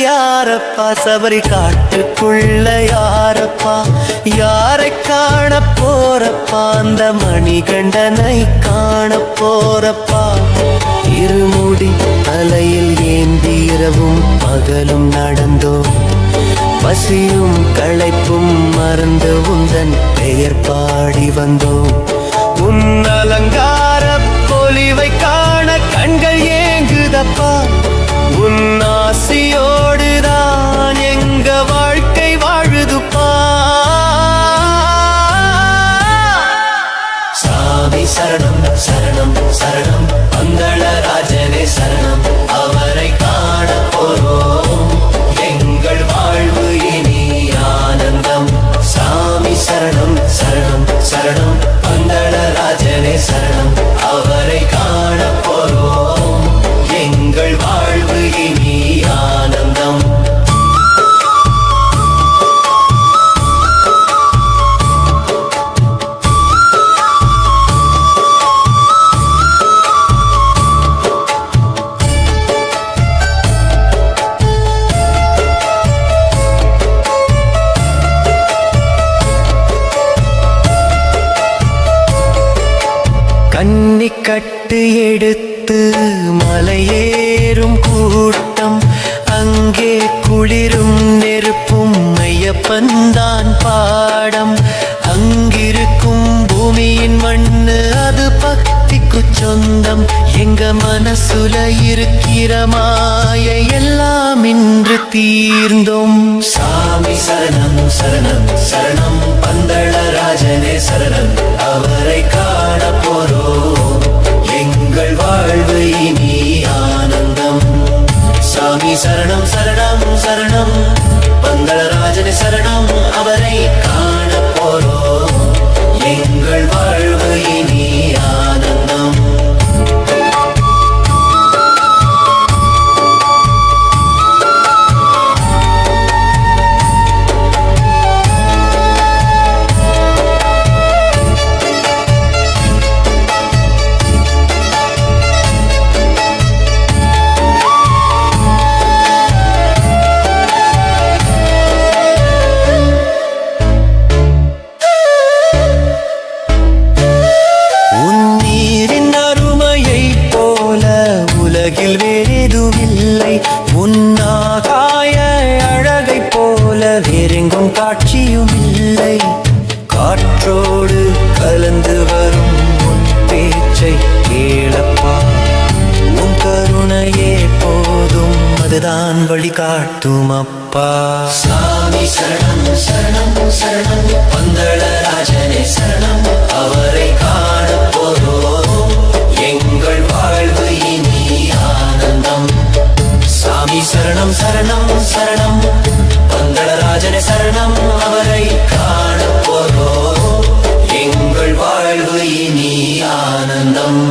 யாரப்பா சபரி காட்டுக்குள்ள யாரப்பா யாரை காண போறப்பா அந்த மணிகண்டனை காண போறப்பா இருமுடி தலையில் ஏந்தி இரவும் பகலும் நடந்தோம் பசியும் களைப்பும் மறந்து உந்தன் பெயர் பாடி வந்தோம் உன் அலங்கார பொலிவை காண கண்கள் ஏங்குதப்பா உன் ஆசியோடுதான் எங்க வாழ்க்கை வாழுதுப்பா சாமி சரணம் சரணம் சரணம் பந்தளராஜனே சரணம் அவரை காண போறோம் எங்கள் வாழ்வு இனி ஆனந்தம் சாமி சரணம் சரணம் சரணம் பந்தளராஜனே சரணம் அவரை காண போறோம் எங்கள் வாழ்வு இனி ஆனந்தம் கன்னிக்கட்டு எடுத்து மலையேறும் கூட்டம் அங்கே குளிரும் நெருப்பும் ஐயப்பன்தான் பாடம் அங்கிருக்கும் பூமியின் மண்ணு அது பக்திக்கு சொந்தம் எங்க மனசுல இருக்கிற மாயை எல்லாம் இன்று தீர்ந்தோம் சாமி சரணம் சரணம் சரணம் பந்தளராஜனே சரணம் அவரை காண போறோம் எங்கள் வாழ்வு இனி ஆனந்தம் சாமி சரணம் சரணம் சரணம் பந்தளராஜனே சரணம் அவரை காண போறோம் எங்கள் வாழ்வு இனி ஆனந்தம் உலகில் வேறெதுவில்லை உன்னாகாய அழகை போல வேறெங்கும் காட்சியும் இல்லை காற்றோடு கலந்து வரும் உன் பேச்சை கேளப்பா உன் கருணையே போதும் அதுதான் வழிகாட்டும் அப்பா சாமி சரணம் சரணம் சரணம் பந்தளராஜனே சரணம் அவரை காண போறோம் எங்கள் வாழ்வு இனி ஆனந்தம் சாமி சரணம் சரணம் சரணம் பந்தளராஜனே சரணம் அவரை காண போறோம் எங்கள் வாழ்வு இனி ஆனந்தம்